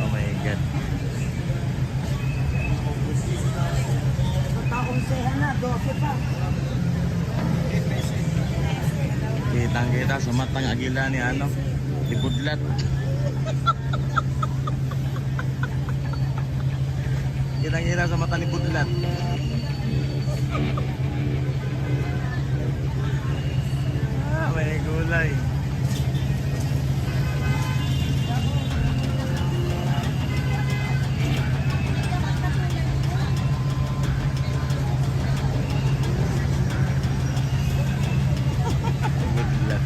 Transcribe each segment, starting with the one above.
Oh my God. Taong sehan na, 12 pa. Kitang-kita sa matang agila ni ano, ni Budlat. Kitang-kita sa mata ni Budlat. May gulay. Budlat.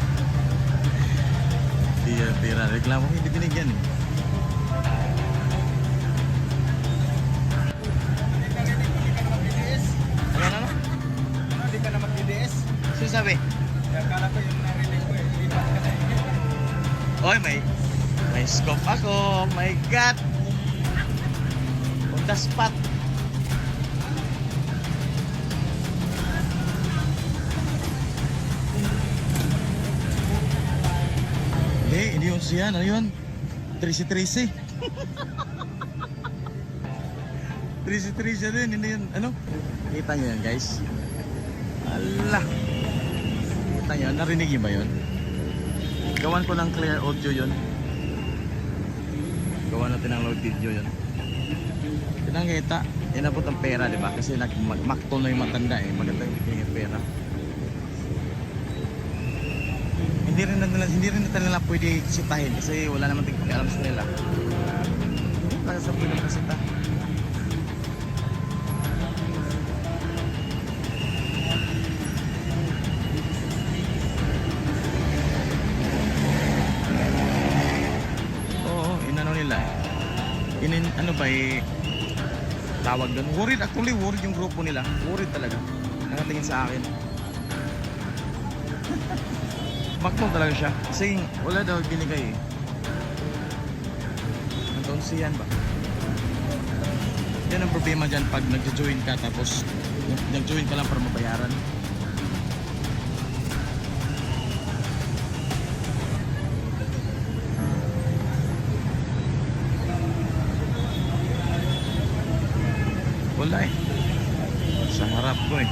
Tira-tira. Reklamo hindi binigyan eh. Ano? Hindi ka na mag-DDS? Sino sabi? Akala ko yung narinig ko eh. Lipat ka na Oy, may scope ako. My God. On the spot. Hindi yun siya. Ano yun? Trisi-trisi. Trisi-trisi din. Hindi yun. Ano? Kita nyo yan, guys. Allah. Kita nyo. Narinig nyo ba yun? Gawan ko ng clear audio yun. Gawan natin ng load video yun. Pinangita. Inabot ang pera, di ba? Kasi nagmakto na yung matanda eh. Maganda yung pera. Hindi rin natin nila pwede sitahin kasi wala naman tingin alam sa nila. Kaya sa pwede masita. Oo, inano nila eh. Ano ba eh, tawag doon. Worried, actually worried yung grupo nila. Worried talaga. Nakatingin sa akin. Makto talaga siya. Kasi wala daw binigay eh. Nandun siyan ba? Yan ang problema dyan pag nag-join ka tapos nag-join ka lang para mabayaran. Wala eh. Sa harap ko eh.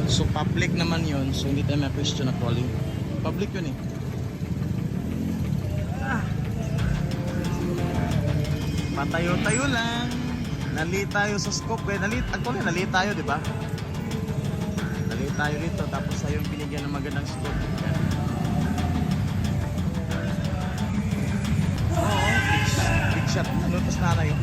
So public naman yun, so hindi tayo ma-question actually. Public yun eh. Patayo-tayo lang. Nali tayo sa scope eh. Actually nali tayo, di ba? Nali tayo dito tapos tayo binigyan ng magandang scope. Yan. Oo, big shot. Ano pas na tayo?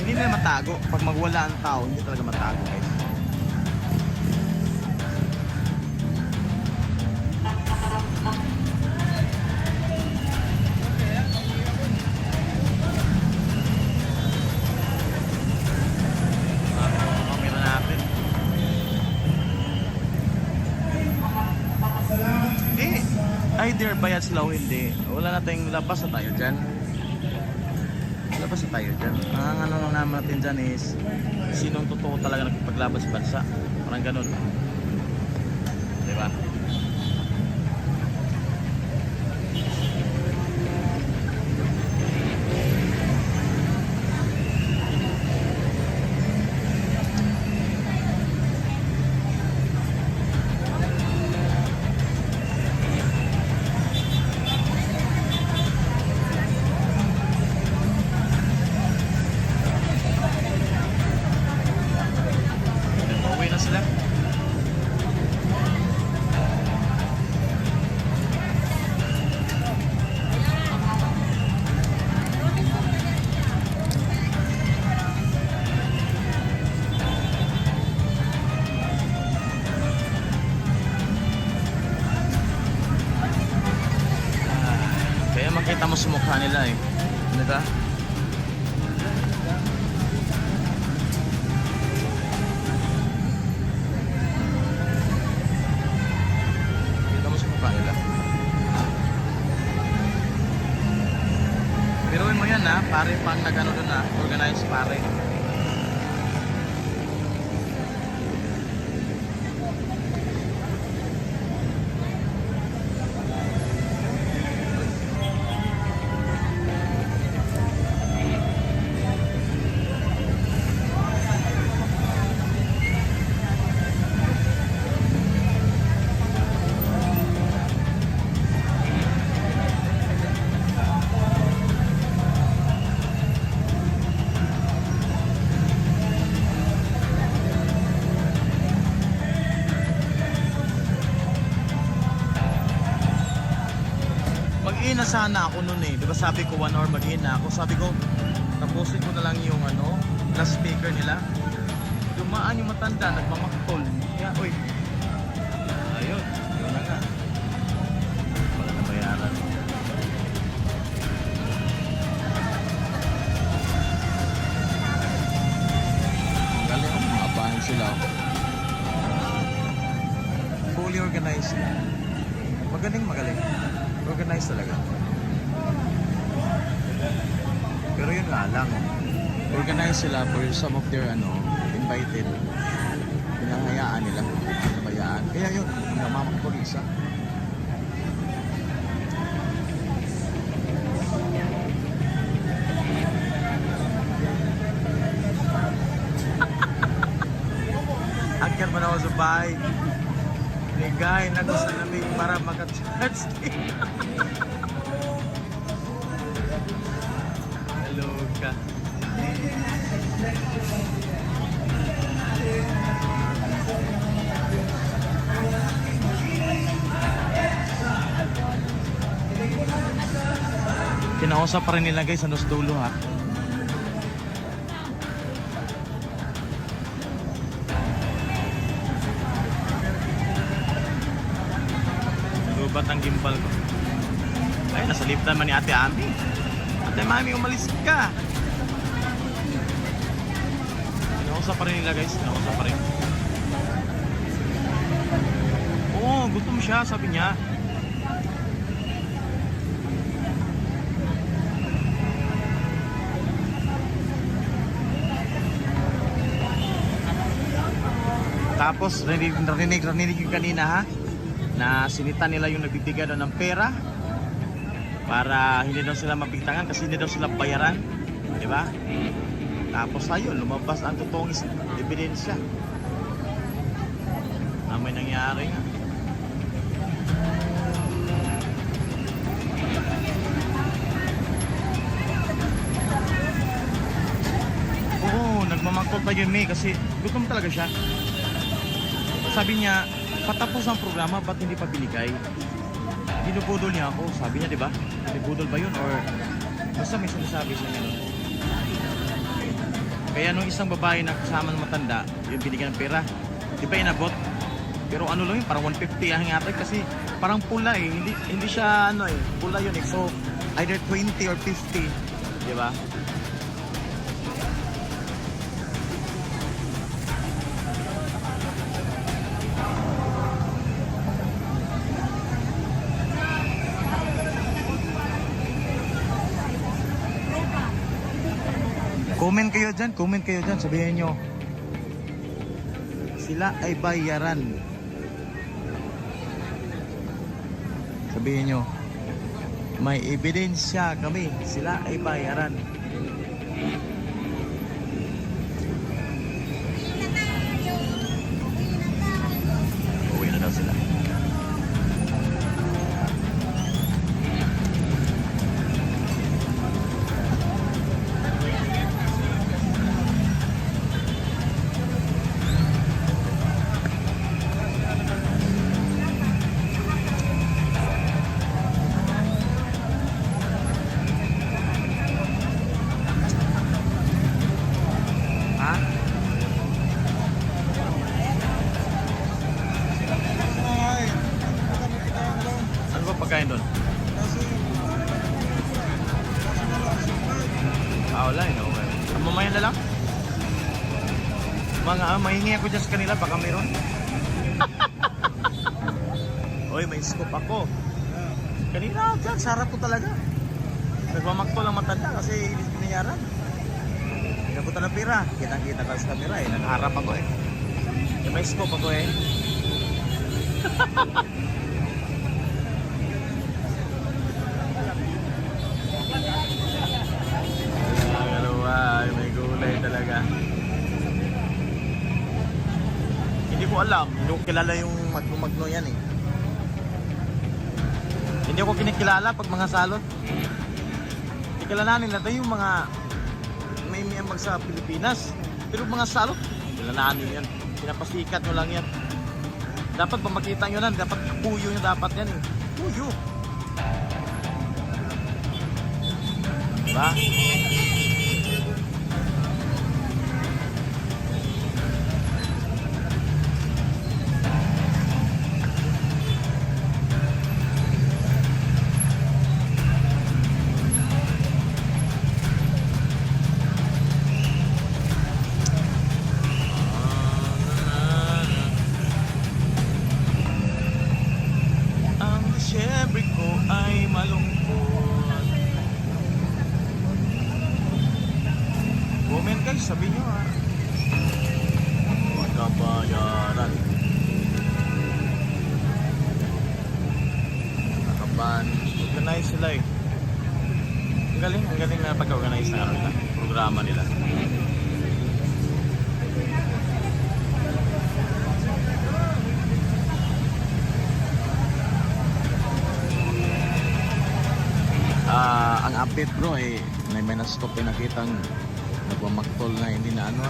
Hindi na matago. Pag magwala ang tao, hindi talaga matago guys. Camera natin. Either bayad sila o hindi. Wala nating labas na tayo dyan. Labas na tayo dyan. Ang ano lang naman natin dyan is sinong totoo talaga nagpaglaban sa bansa. Parang ganun. Diba? Pauwi na sila. Kaya makita mo sa mukha nila eh. Diba? Uuwi na sana ako noon eh. Di ba sabi ko 1 hour mag-in na ako. Sabi ko, tapusin ko na lang yung last speaker nila. Dumaan yung matanda, nagmamaktol. Kaya, uy. Ayun, yun na nga. Wala na bayaran. Galing ako, maabahan sila. Fully organized. Magaling. Organized talaga. Pero yun nga lang. Organized sila for some of their invited. Pinahayaan nila. Pinabayaan. Kaya yun, namamakpol isa. Agyan mo na ako sa bahay. Ligay na gusto namin para makacharge. Hello ka. Kinausap pa rin nila guys sa dulo ha. Lubat ang gimbal ko. Ay, nasa lift naman ni Ate Ami. Ate Mami, umalis ka. Kinausap pa rin nila guys. Kinausap pa rin. Oo, gutom siya, sabi niya. Tapos narinig yung kanina ha, na sinita nila yung nagbibigay daw ng pera para hindi daw sila mapigtangan kasi hindi daw sila bayaran, di ba? Tapos ayun, lumabas ang totoong ebidensya na may nangyari nga. Oo, nagmamangkot pa yun kasi gutom talaga siya. Sabi niya, patapos ang programa, ba't hindi pa binigay? Binubudol niya ako. Sabi niya, di ba? Binubudol ba yun? Or basta may sinasabi siya gano'n. Kaya nung isang babae na kasama ng matanda, yung binigyan ng pera, di ba inabot? Pero ano lang yun, parang 150 ang yata kasi parang pula eh. Hindi siya pula yun eh. So, either 20 or 50. Di ba? Comment kayo dyan, sabihin nyo sila ay bayaran. Sabihin nyo may ebidensya kami, sila ay bayaran. Uwi na daw sila. Pagkain doon? Wala yun, okay. Mamaya na lang? Mahingi ako dyan sa kanila, baka mayroon. Oy, may scoop ako. Kanina dyan, sarap ko talaga. Nagmamakto lang matanda kasi hindi pinayaran. Pinabutan ng pira. Kitang-kita ka sa camera eh. Nakaharap ako eh. May scoop ako eh. May gulay talaga. Hindi ko alam, hindi ko kilala yung magno yan eh. Hindi ko kinikilala pag mga salot. Kilalanin natin yung mga may miyambag sa Pilipinas. Pero mga salot, kilalanin yan. Pinapasikat nyo lang yan. Dapat pag makita nyo lang, dapat puyo nyo dapat yan eh. Puyo. Diba? Ang Disyembre ko ay malungkot. Comment guys, sabi nyo ha. Magkabayaran. Nakaban. Organize sila eh. Ang galing na pag-organize na nila. Programa nila. Ang update bro eh may na-stop eh nakitang nagmamaktol na hindi na ano